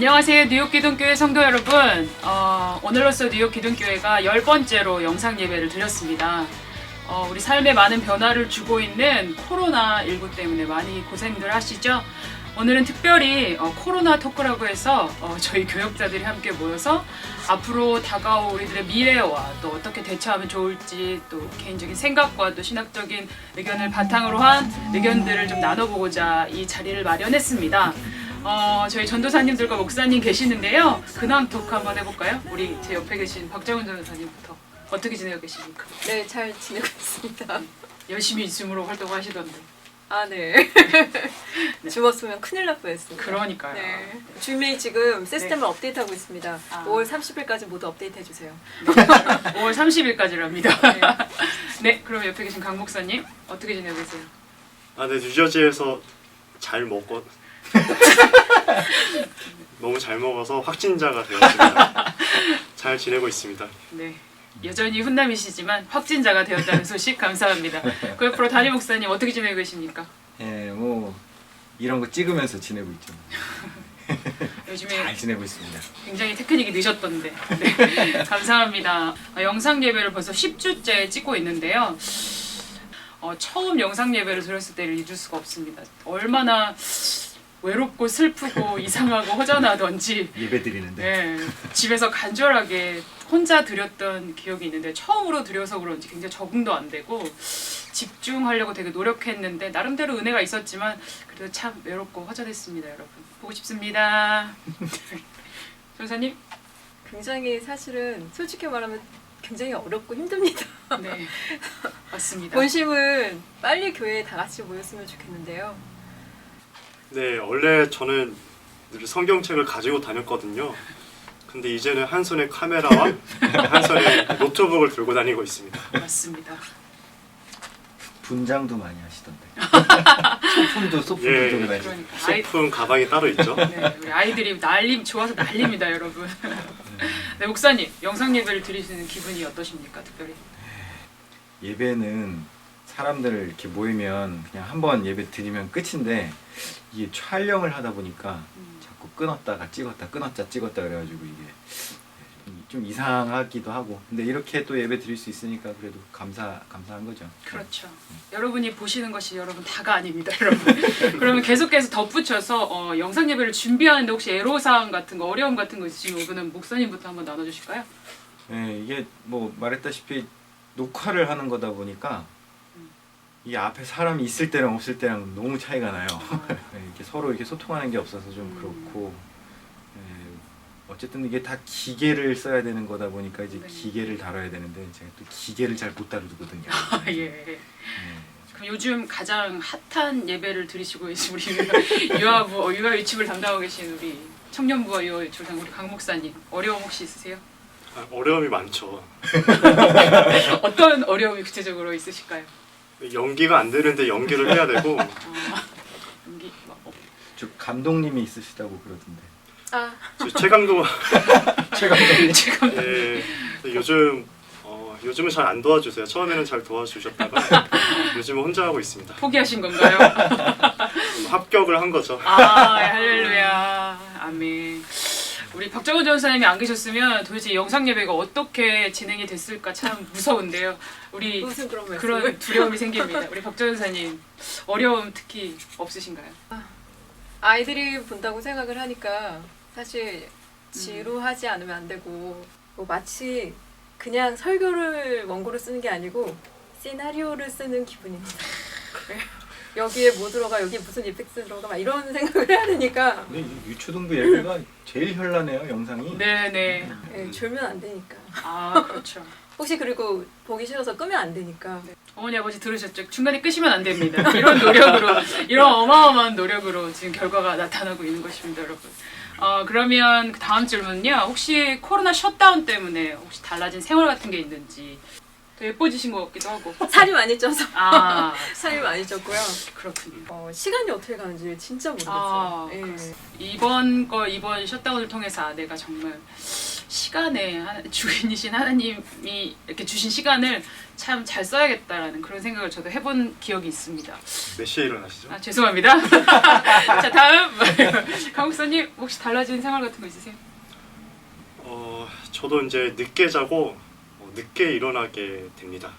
안녕하세요. 뉴욕 기둥교회 성도 여러분. 오늘로써 뉴욕 기둥교회가 10번째로 영상 예배를 드렸습니다. 우리 삶에 많은 변화를 주고 있는 코로나19 때문에 많이 고생들 하시죠? 오늘은 특별히 코로나 토크라고 해서 저희 교역자들이 함께 모여서 앞으로 다가올 우리들의 미래와 또 어떻게 대처하면 좋을지 또 개인적인 생각과 또 신학적인 의견을 바탕으로 한 의견들을 좀 나눠보고자 이 자리를 마련했습니다. 저희 전도사님들과 목사님 계시는데요. 근황 토크 한번 해볼까요? 우리 제 옆에 계신 박정훈 전도사님부터 어떻게 지내고 계십니까? 네, 잘 지내고 있습니다. 열심히 줌으로 활동하시던데. 아, 네. 죽었으면 큰일 날 뻔했습니다. 그러니까요. 네. 줌이 지금 시스템을 업데이트하고 있습니다. 아. 5월 30일까지 모두 업데이트 해주세요. 5월 30일까지랍니다. 네. 네, 그럼 옆에 계신 강 목사님 어떻게 지내고 계세요? 네, 뉴저지에서 잘 먹고 너무 잘 먹어서 확진자가 되었습니다. 잘 지내고 있습니다. 네, 여전히 훈남이시지만 확진자가 되었다는 소식 감사합니다. 그 옆으로 담임 목사님 어떻게 지내고 계십니까? 예, 뭐 이런 거 찍으면서 지내고 있죠. 요즘에 잘 지내고 있습니다. 굉장히 테크닉이 늦었던데. 네, 감사합니다. 영상 예배를 벌써 10주째 찍고 있는데요. 처음 영상 예배를 드렸을 때를 잊을 수가 없습니다. 얼마나 외롭고 슬프고 이상하고 허전하던지 예배 드리는데 네, 집에서 간절하게 혼자 드렸던 기억이 있는데 처음으로 드려서 그런지 굉장히 적응도 안 되고 집중하려고 되게 노력했는데 나름대로 은혜가 있었지만 그래도 참 외롭고 허전했습니다. 여러분 보고 싶습니다. 전사님? 굉장히 사실은 솔직히 말하면 굉장히 어렵고 힘듭니다. 네, 맞습니다. 본심은 빨리 교회에 다 같이 모였으면 좋겠는데요. 네, 원래 저는 늘 성경책을 가지고 다녔거든요. 근데 이제는 한 손에 카메라와 한 손에 노트북을 들고 다니고 있습니다. 맞습니다. 분장도 많이 하시던데. 소품도 예, 들고 다니고. 그러니까 소품 가방이 따로 있죠. 네, 우리 아이들이 좋아서 난립니다, 여러분. 네, 목사님 영상 예배를 드리시는 기분이 어떠십니까, 특별히? 예배는 사람들 이렇게 모이면 그냥 한번 예배 드리면 끝인데 이게 촬영을 하다 보니까 자꾸 끊었다가 찍었다 끊었다 찍었다 그래가지고 이게 좀 이상하기도 하고 근데 이렇게 또 예배 드릴 수 있으니까 그래도 감사한 거죠. 그렇죠. 여러분이 보시는 것이 여러분 다가 아닙니다, 여러분. 그러면 계속해서 덧붙여서 영상 예배를 준비하는데 혹시 애로사항 같은 거, 어려움 같은 거 있으시면 이거는 목사님부터 한번 나눠주실까요? 네, 이게 뭐 말했다시피 녹화를 하는 거다 보니까 이 앞에 사람이 있을 때랑 없을 때랑 너무 차이가 나요. 이렇게 서로 이렇게 소통하는 게 없어서 좀 그렇고 어쨌든 이게 다 기계를 써야 되는 거다 보니까 이제 네. 기계를 다뤄야 되는데 제가 또 기계를 잘 못 다루거든요. 예. 그럼 요즘 가장 핫한 예배를 드리시고 계신 우리 유아 유치부를 담당하고 계신 우리 청년부와 유아 유치부 우리 강 목사님 어려움 혹시 있으세요? 어려움이 많죠. 어떤 어려움이 구체적으로 있으실까요? 연기가 안 되는데 연기를 해야 되고 연기 저 감독님이 있으시다고 그러던데. 아, 최강도 최감독님. 지금 예, 요즘은 잘 안 도와주세요. 처음에는 잘 도와주셨다가 요즘은 혼자 하고 있습니다. 포기하신 건가요? 합격을 한 거죠. 할렐루야, 아멘. 우리 박정훈 전사님이 안 계셨으면 도대체 영상 예배가 어떻게 진행이 됐을까 참 무서운데요. 우리 무슨 그런 말씀을. 그런 두려움이 생깁니다. 우리 박정훈 전사님 어려움 특히 없으신가요? 아이들이 본다고 생각을 하니까 사실 지루하지 않으면 안 되고 뭐 마치 그냥 설교를 원고를 쓰는 게 아니고 시나리오를 쓰는 기분입니다. 여기에 뭐 들어가, 여기 무슨 이펙트 들어가 막 이런 생각을 해야 되니까 근데 이 유초등부 예배가 제일 현란해요 영상이. 네네. 네, 졸면 안 되니까. 아 그렇죠. 혹시 그리고 보기 싫어서 끄면 안 되니까. 어머니 아버지 들으셨죠? 중간에 끄시면 안 됩니다. 이런 노력으로 이런 어마어마한 노력으로 지금 결과가 나타나고 있는 것입니다, 여러분. 그러면 그 다음 질문은요. 혹시 코로나 셧다운 때문에 혹시 달라진 생활 같은 게 있는지 더 예뻐지신 것 같기도 하고. 살이 많이 쪄서. 아 살이 많이 쪘고요. 그렇군요. 시간이 어떻게 가는지 진짜 모르겠어요. 예. 이번 셧다운을 통해서 내가 정말 시간에 주인이신 하나님이 이렇게 주신 시간을 참 잘 써야겠다라는 그런 생각을 저도 해본 기억이 있습니다. 몇 시에 일어나시죠? 아 죄송합니다. 자 다음 강국사님 혹시 달라진 생활 같은 거 있으세요? 저도 이제 늦게 자고 늦게 일어나게 됩니다.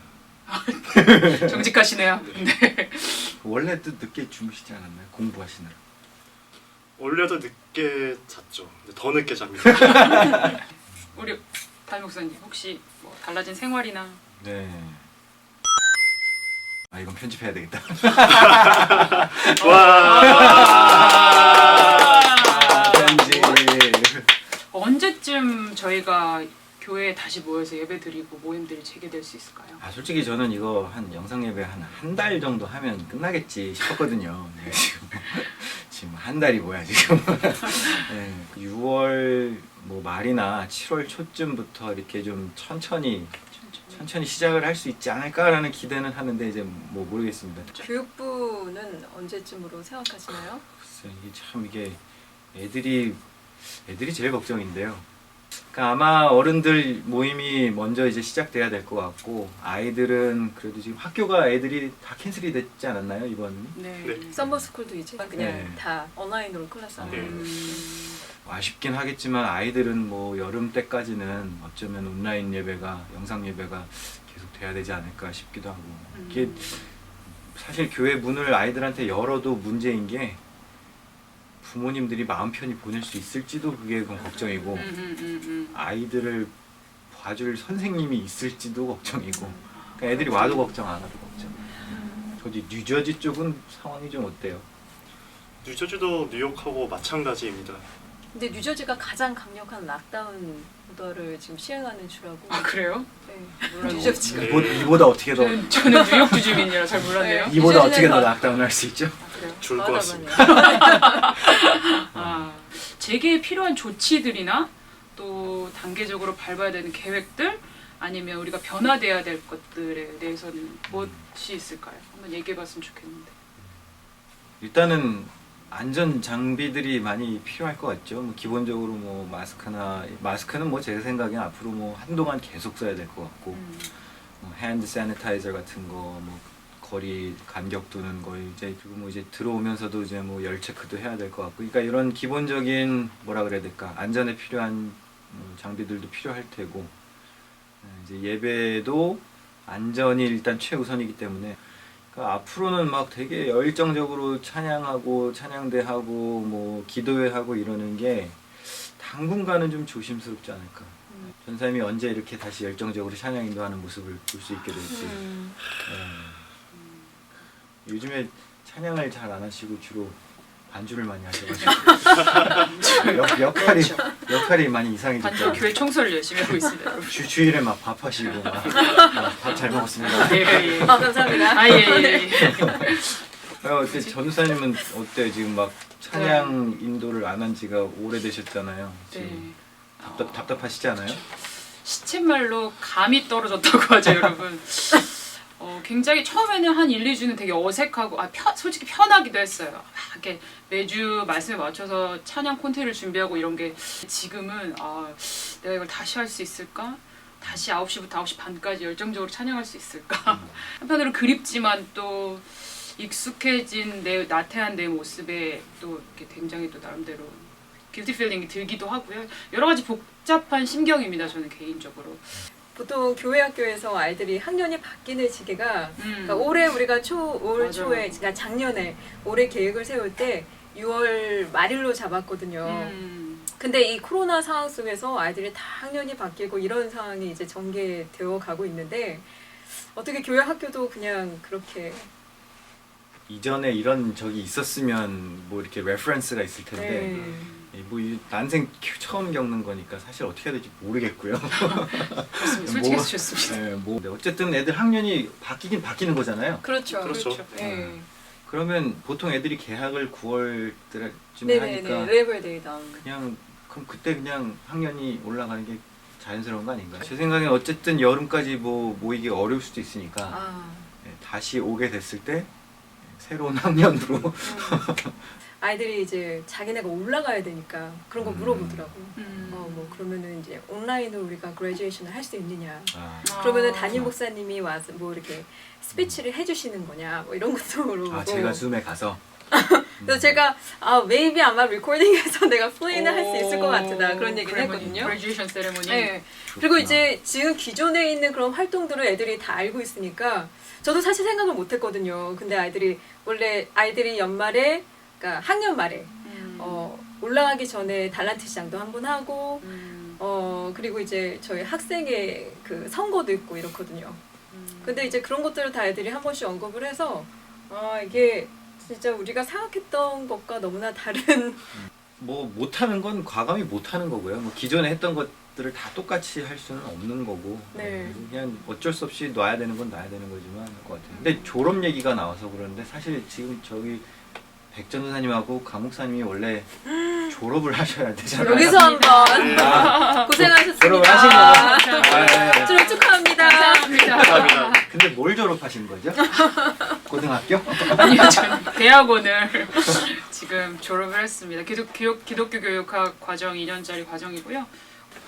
정직하시네요. 네. 원래도 늦게 주무시지 않았나요? 공부하시느라. 원래도 늦게 잤죠. 근데 더 늦게 잡니다. 우리 담임 목사님 혹시 뭐 달라진 생활이나 네. 아 이건 편집해야 되겠다. 아, 편집. 언제쯤 저희가 교회에 다시 모여서 예배드리고 모임들이 재개될 수 있을까요? 아 솔직히 저는 이거 한 영상 예배 한 달 정도 하면 끝나겠지 싶었거든요. 네, 지금 한 달이 뭐야 지금? 네, 6월 뭐 말이나 7월 초쯤부터 이렇게 좀 천천히 시작을 할 수 있지 않을까라는 기대는 하는데 이제 뭐 모르겠습니다. 교육부는 언제쯤으로 생각하시나요? 글쎄 이게 애들이 제일 걱정인데요. 그러니까 아마 어른들 모임이 먼저 이제 시작돼야 될 것 같고 아이들은 그래도 지금 학교가 애들이 다 캔슬이 됐지 않았나요 이번? 네. 네. 썸머스쿨도 이제 그냥 네. 다 온라인으로 클래스 하는 네. 아쉽긴 하겠지만 아이들은 뭐 여름 때까지는 어쩌면 온라인 예배가 영상 예배가 계속 돼야 되지 않을까 싶기도 하고 이게 사실 교회 문을 아이들한테 열어도 문제인 게 부모님들이 마음 편히 보낼 수 있을지도 그게 좀 걱정이고 아이들을 봐줄 선생님이 있을지도 걱정이고 그러니까 애들이 와도 걱정 안 와도 걱정. 어디 뉴저지 쪽은 상황이 좀 어때요? 뉴저지도 뉴욕하고 마찬가지입니다. 근데 뉴저지가 가장 강력한 락다운 오더를 지금 시행하는 주라고. 아 그래요? 네. 몰라요. 뉴저지가. 네. 이보다 어떻게 더 저는 뉴욕 주주민이라 잘 몰랐네요. 네. 이보다 뉴저지는 어떻게 더 더- 락다운 할 수 있죠? 아, 그래요? 죽을 것 같습니다. 아, 재개에 필요한 조치들이나 또 단계적으로 밟아야 되는 계획들 아니면 우리가 변화돼야 될 것들에 대해서는 무엇이 있을까요? 한번 얘기해봤으면 좋겠는데. 일단은 안전 장비들이 많이 필요할 것 같죠. 뭐 기본적으로 뭐 마스크는 뭐 제 생각엔 앞으로 뭐 한동안 계속 써야 될 것 같고 뭐 핸드 세니타이저 같은 거 뭐 거리 간격 두는 거 이제 그리고 뭐 이제 들어오면서도 이제 뭐 열 체크도 해야 될 것 같고 그러니까 이런 기본적인 뭐라 그래야 될까 안전에 필요한 장비들도 필요할 테고 이제 예배도 안전이 일단 최우선이기 때문에 그러니까 앞으로는 막 되게 열정적으로 찬양하고 찬양대하고 뭐 기도회하고 이러는 게 당분간은 좀 조심스럽지 않을까. 전사님이 언제 이렇게 다시 열정적으로 찬양 인도하는 모습을 볼 수 있게 될지. 요즘에 찬양을 잘 안 하시고 주로 반주를 많이 하셔가지고 역할이 많이 이상해졌죠. 반전 교회 청소를 열심히 하고 있습니다. 여러분. 주일에 막 밥하시고 밥 잘 먹었습니다. 예, 예. 아, 감사합니다. 아, 예, 예. 어때 전사님은 어때 지금 막 찬양 인도를 안 한 지가 오래되셨잖아요. 네. 지금 답답하시지 않아요? 시쳇말로 감이 떨어졌다고 하죠, 여러분. 굉장히 처음에는 한 1, 2주는 되게 어색하고 솔직히 편하기도 했어요. 막 이렇게 매주 말씀에 맞춰서 찬양 콘테를 준비하고 이런 게 지금은 내가 이걸 다시 할 수 있을까? 다시 9시부터 9시 반까지 열정적으로 찬양할 수 있을까? 한편으로 그립지만 또 익숙해진 나태한 내 모습에 또 이렇게 굉장히 또 나름대로 길티 필링이 들기도 하고요. 여러 가지 복잡한 심경입니다. 저는 개인적으로. 보통 교회 학교에서 아이들이 학년이 바뀌는 시기가 그러니까 올해 우리가 올 맞아. 초에 그러니까 작년에 올해 계획을 세울 때 6월 말일로 잡았거든요. 근데 이 코로나 상황 속에서 아이들이 다 학년이 바뀌고 이런 상황이 이제 전개되어 가고 있는데 어떻게 교회 학교도 그냥 그렇게 이전에 이런 적이 있었으면 뭐 이렇게 레퍼런스가 있을 텐데 뭐 난생 처음 겪는 거니까 사실 어떻게 해야 될지 모르겠고요. 좋습니다. 솔직해서 좋습니다. 네, 뭐 어쨌든 애들 학년이 바뀌긴 바뀌는 거잖아요. 그렇죠. 그렇죠. 네. 그러면 보통 애들이 개학을 9월쯤에 네네네. 하니까 레벨 데이 다운. 그냥 그럼 그때 그냥 학년이 올라가는 게 자연스러운 거 아닌가? 제 생각엔 어쨌든 여름까지 뭐 모이기 어려울 수도 있으니까 아. 다시 오게 됐을 때 새로운 학년으로 아이들이 이제 자기네가 올라가야 되니까 그런 거 물어보더라고. 뭐 그러면은 이제 온라인으로 우리가 그레듀에이션을 할 수 있느냐. 그러면은 담임 목사님이 와서 뭐 이렇게 스피치를 해주시는 거냐, 뭐 이런 것도 물어보고. 제가 줌에 가서 그래서 제가 maybe 아마 리코딩에서 내가 플레이는 할 수 있을 것 같다 그런 얘기를 했거든요. 그레듀에이션 세레모니. 네. 그리고 이제 지금 기존에 있는 그런 활동들을 애들이 다 알고 있으니까 저도 사실 생각을 못했거든요. 근데 원래 아이들이 연말에, 그러니까 학년 말에 올라가기 전에 달란트 시장도 한번 하고 그리고 이제 저희 학생의 그 선거도 있고 이렇거든요. 근데 이제 그런 것들을 다 애들이 한 번씩 언급을 해서 이게 진짜 우리가 생각했던 것과 너무나 다른 뭐 못하는 건 과감히 못하는 거고요. 뭐 기존에 했던 것들을 다 똑같이 할 수는 없는 거고 네. 그냥 어쩔 수 없이 놔야 되는 건 놔야 되는 거지만 것 같아요. 근데 졸업 얘기가 나와서 그러는데 사실 지금 저기 백 전도사님하고 강 목사님이 원래 졸업을 하셔야 되잖아요. 여기서 한번 아, 고생하셨습니다. 졸업을 하신 거예요? 졸업 축하합니다. 감사합니다. 근데 뭘 졸업하신 거죠? 고등학교? 아니요, 저는 대학원을 지금 졸업을 했습니다. 기독교 교육학 과정 2년짜리 과정이고요.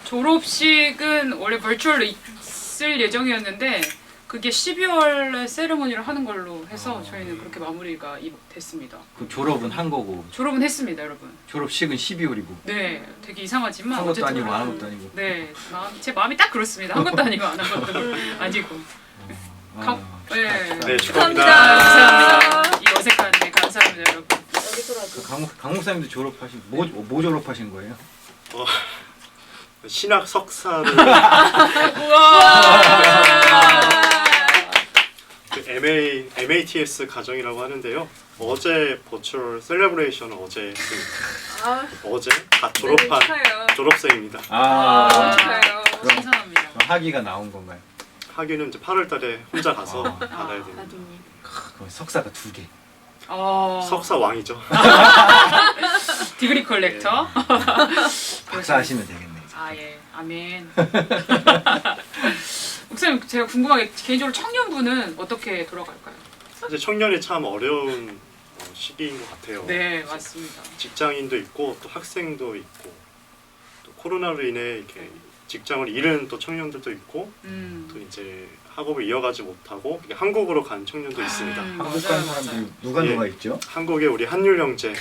졸업식은 원래 버추얼로 있을 예정이었는데 그게 12월에 세레모니를 하는 걸로 해서 저희는 그렇게 마무리가 됐습니다. 그 졸업은 한 거고 졸업은 했습니다, 여러분. 졸업식은 12월이고 네, 되게 이상하지만 한 것도 어쨌든 아니고 안 한 것도 아니고 네, 제 마음이 딱 그렇습니다. 한 것도 아니고 안 한 것도 아니고. 네. 네, 축하합니다. 축하합니다. 이 어색한 네, 감사합니다, 여러분. 여기서라도. 강 목사님도 졸업하신 뭐 졸업하신 거예요? 신학 석사를 그 MATS 과정이라고 하는데요. 어제 버추얼 셀레브레이션을 어제 했습니다. 어제 다 졸업한 축하해요. 졸업생입니다. 축하해요. 감사합니다. 학위가 나온 건가요? 학위는 이제 8월달에 혼자 가서 받아야 됩니다. 그럼 석사가 2개. 석사 왕이죠. 디그리 컬렉터. 박사하시면 되겠네. 예, 아멘. 목사님, 제가 궁금하게 개인적으로 청년부는 어떻게 돌아갈까요? 사실 청년이 참 어려운 시기인 것 같아요. 네, 맞습니다. 직장인도 있고 또 학생도 있고 또 코로나로 인해 이렇게 직장을 잃은 또 청년들도 있고 또 이제 학업을 이어가지 못하고 한국으로 간 청년도 있습니다. 한국 간 사람들이 누가 있죠? 한국에 우리 한율 형제,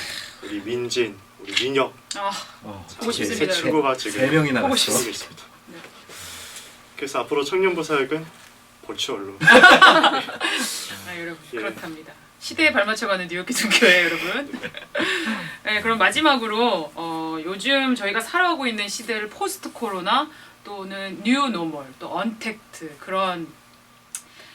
우리 민진, 우리 민혁 보고 세 싶습니다. 친구가 지금 3명이나 보고 갔어. 하고 있습니다. 네. 그래서 앞으로 청년부 사역은 버추얼로. 여러분, 예. 그렇답니다. 시대에 발맞춰가는 뉴욕 기독교회 여러분. 네, 그럼 마지막으로 요즘 저희가 살아가고 있는 시대를 포스트 코로나 또는 뉴 노멀 또 언택트 그런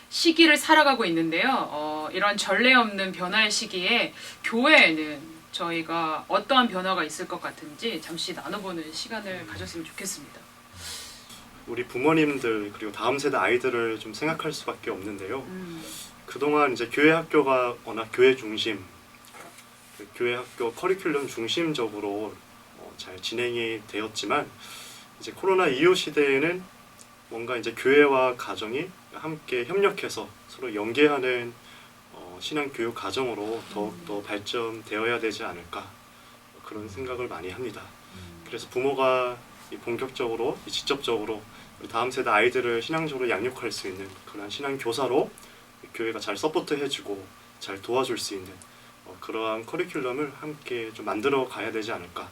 시기를 살아가고 있는데요. 이런 전례 없는 변화의 시기에 교회에는 저희가 어떠한 변화가 있을 것 같은지 잠시 나눠보는 시간을 가졌으면 좋겠습니다. 우리 부모님들 그리고 다음 세대 아이들을 좀 생각할 수밖에 없는데요. 그동안 이제 교회 학교가 워낙 교회 중심, 교회 학교 커리큘럼 중심적으로 잘 진행이 되었지만 이제 코로나 이후 시대에는 뭔가 이제 교회와 가정이 함께 협력해서 서로 연계하는 신앙 교육 과정으로 더욱더 발전되어야 되지 않을까 그런 생각을 많이 합니다. 그래서 부모가 본격적으로 직접적으로 우리 다음 세대 아이들을 신앙적으로 양육할 수 있는 그런 신앙 교사로 교회가 잘 서포트해주고 잘 도와줄 수 있는 그러한 커리큘럼을 함께 좀 만들어 가야 되지 않을까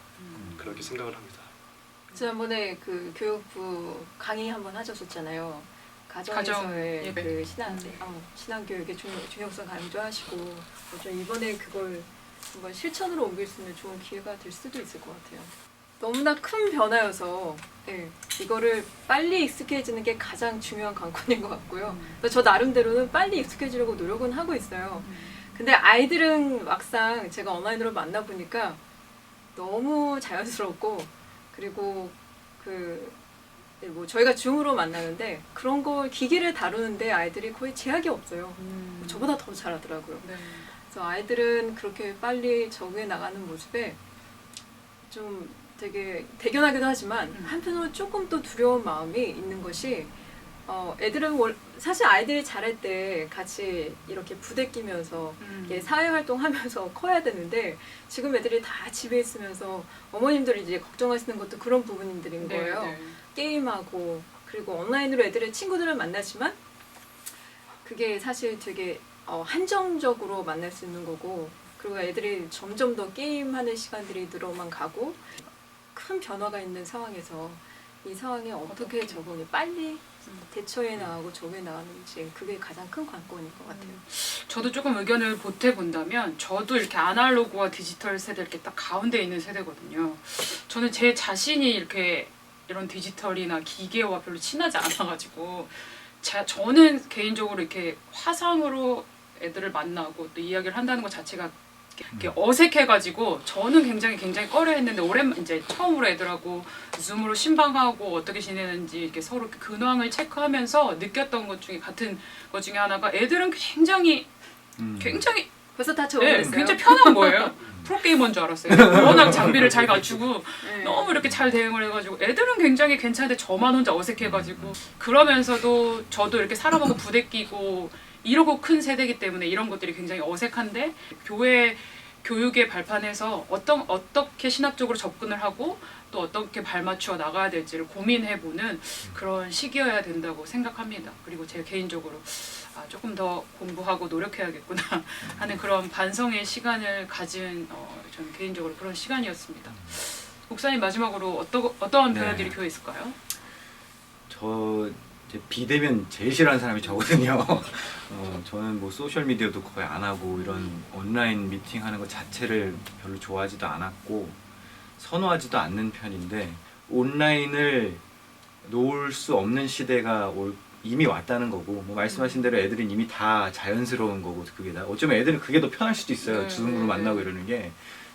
그렇게 생각을 합니다. 지난번에 그 교육부 강의 한번 하셨었잖아요. 가정에서의 예배. 그 신앙 교육의 중요성 강의도 하시고 좀 이번에 그걸 한번 실천으로 옮길 수 있는 좋은 기회가 될 수도 있을 것 같아요. 너무나 큰 변화여서 이거를 빨리 익숙해지는 게 가장 중요한 관건인 것 같고요. 그래서 저 나름대로는 빨리 익숙해지려고 노력은 하고 있어요. 근데 아이들은 막상 제가 온라인으로 만나보니까 너무 자연스럽고 그리고 뭐 저희가 줌으로 만나는데 그런 걸 기기를 다루는데 아이들이 거의 제약이 없어요. 저보다 더 잘하더라고요. 네. 그래서 아이들은 그렇게 빨리 적응해 나가는 모습에 좀 되게 대견하기도 하지만 한편으로 조금 또 두려운 마음이 있는 것이 애들은 사실 아이들이 자랄 때 같이 이렇게 부대끼면서 이렇게 사회활동하면서 커야 되는데 지금 애들이 다 집에 있으면서 어머님들이 이제 걱정하시는 것도 그런 부분들인 거예요. 네. 게임하고 그리고 온라인으로 애들의 친구들을 만나지만 그게 사실 되게 한정적으로 만날 수 있는 거고 그리고 애들이 점점 더 게임하는 시간들이 늘어만 가고 큰 변화가 있는 상황에서 이 상황에 어떻게 적응이 빨리 대처해 나가고 적응해 나가는지 그게 가장 큰 관건인 것 같아요. 저도 조금 의견을 보태 본다면 저도 이렇게 아날로그와 디지털 세대 이렇게 딱 가운데 있는 세대거든요. 저는 제 자신이 이렇게 이런 디지털이나 기계와 별로 친하지 않아가지고 저는 개인적으로 이렇게 화상으로 애들을 만나고 또 이야기를 한다는 것 자체가 이렇게 어색해가지고 저는 굉장히 꺼려했는데 이제 처음으로 애들하고 줌으로 신방하고 어떻게 지내는지 이렇게 서로 이렇게 근황을 체크하면서 느꼈던 것 중에 같은 것 중에 하나가 애들은 굉장히 벌써 다 네, 적응했어요. 굉장히 편한 거예요. 프로게이머인 줄 알았어요. 워낙 장비를 잘 갖추고 네. 너무 이렇게 잘 대응을 해가지고 애들은 굉장히 괜찮은데 저만 혼자 어색해가지고 그러면서도 저도 이렇게 사람하고 부대끼고 이러고 큰 세대이기 때문에 이런 것들이 굉장히 어색한데 교회 교육의 발판에서 어떻게 신학적으로 접근을 하고 또 어떻게 발맞추어 나가야 될지를 고민해보는 그런 시기여야 된다고 생각합니다. 그리고 제 개인적으로 조금 더 공부하고 노력해야겠구나 하는 그런 반성의 시간을 가진 저는 개인적으로 그런 시간이었습니다. 목사님 마지막으로 어떠한 변화들이 교회에 있을까요? 저 이제 비대면 제일 싫어하는 사람이 저거든요. 저는 뭐 소셜 미디어도 거의 안 하고 이런 온라인 미팅 하는 것 자체를 별로 좋아하지도 않았고 선호하지도 않는 편인데 온라인을 놓을 수 없는 시대가 이미 왔다는 거고 뭐 말씀하신 대로 애들은 이미 다 자연스러운 거고 그게 다 어쩌면 애들은 그게 더 편할 수도 있어요. 네, 줌으로 네, 만나고 이러는 게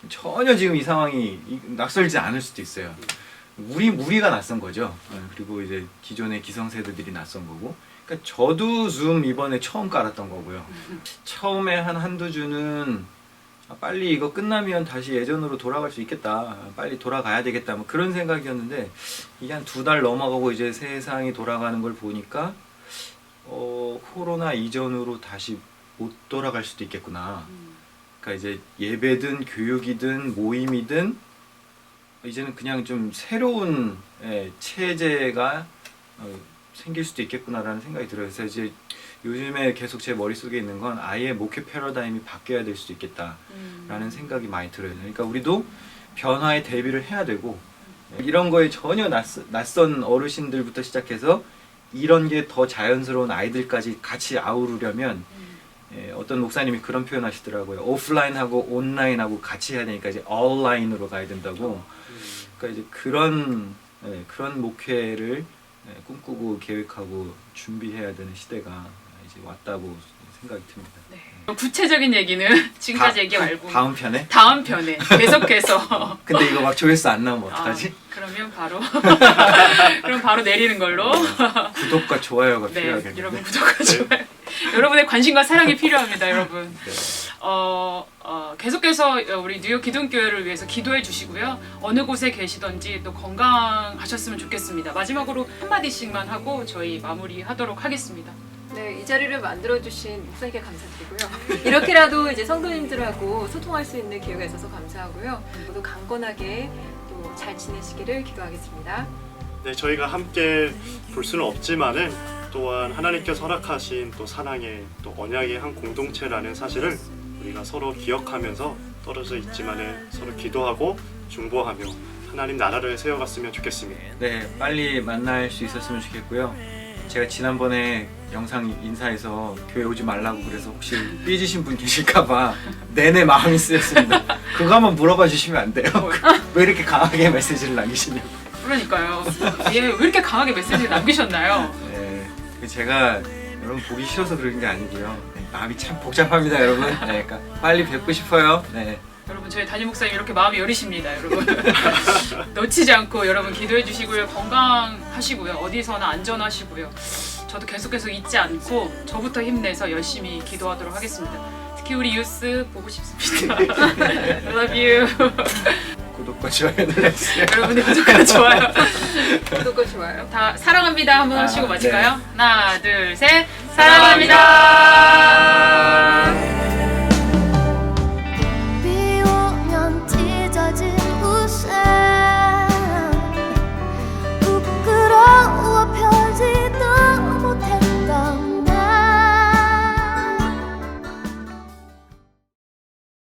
전혀 지금 이 상황이 낯설지 않을 수도 있어요. 우리가 낯선 거죠. 그리고 이제 기존의 기성세대들이 낯선 거고. 그러니까 저도 줌 이번에 처음 깔았던 거고요. 처음에 한두 주는 빨리 이거 끝나면 다시 예전으로 돌아갈 수 있겠다. 빨리 돌아가야 되겠다. 뭐 그런 생각이었는데 이게 한 2달 넘어가고 이제 세상이 돌아가는 걸 보니까 코로나 이전으로 다시 못 돌아갈 수도 있겠구나. 그러니까 이제 예배든 교육이든 모임이든 이제는 그냥 좀 새로운 체제가 생길 수도 있겠구나라는 생각이 들어요. 그래서 이제 요즘에 계속 제 머릿속에 있는 건 아예 목회 패러다임이 바뀌어야 될 수도 있겠다라는 생각이 많이 들어요. 그러니까 우리도 변화에 대비를 해야 되고 이런 거에 전혀 낯선 어르신들부터 시작해서 이런 게 더 자연스러운 아이들까지 같이 아우르려면 어떤 목사님이 그런 표현 하시더라고요. 오프라인하고 온라인하고 같이 해야 되니까 이제 온라인으로 가야 된다고. 그러니까 이제 그런 목회를 꿈꾸고 계획하고 준비해야 되는 시대가 이제 왔다고 생각이 듭니다. 네. 구체적인 얘기는 지금까지 얘기 말고 다음 편에? 다음 편에 계속해서 근데 이거 막 조회수 안 나오면 어떡하지? 그러면 바로 내리는 걸로. 구독과 좋아요가 네, 필요하겠네요. 여러분 구독과 좋아요. 여러분의 관심과 사랑이 필요합니다, 여러분. 네. 계속해서 우리 뉴욕 기둥교회를 위해서 기도해 주시고요. 어느 곳에 계시던지 또 건강하셨으면 좋겠습니다. 마지막으로 한마디씩만 하고 저희 마무리하도록 하겠습니다. 네, 이 자리를 만들어주신 목사님께 감사드리고요. 이렇게라도 이제 성도님들하고 소통할 수 있는 기회가 있어서 감사하고요. 모두 강건하게 또 잘 지내시기를 기도하겠습니다. 네, 저희가 함께 볼 수는 없지만은 또한 하나님께서 허락하신 또 사랑의 또 언약의 한 공동체라는 사실을 우리가 서로 기억하면서 떨어져 있지만은 서로 기도하고 중보하며 하나님 나라를 세워갔으면 좋겠습니다. 네, 빨리 만날 수 있었으면 좋겠고요. 제가 지난번에 영상 인사에서 교회 오지 말라고 그래서 혹시 삐지신 분 계실까봐 내내 마음이 쓰였습니다. 그거 한번 물어봐 주시면 안 돼요? 왜 이렇게 강하게 메시지를 남기시냐고. 그러니까요. 왜 이렇게 강하게 메시지를 남기셨나요? 네, 제가 여러분 보기 싫어서 그런 게 아니고요. 네, 마음이 참 복잡합니다, 여러분. 네, 그러니까 빨리 뵙고 싶어요. 네. 여러분 저희 담임 목사님 이렇게 마음이 여리십니다, 여러분. 놓치지 않고 여러분 기도해 주시고요. 건강하시고요. 어디서나 안전하시고요. 저도 계속해서 잊지 않고 저부터 힘내서 열심히 기도하도록 하겠습니다. 특히 우리 유스 보고 싶습니다. I love you. 구독과 좋아요 눌러주세요. 여러분들 구독과 좋아요 구독과 좋아요. 다 사랑합니다 한번 하시고 아, 마칠까요? 네. 하나 둘 셋 사랑합니다.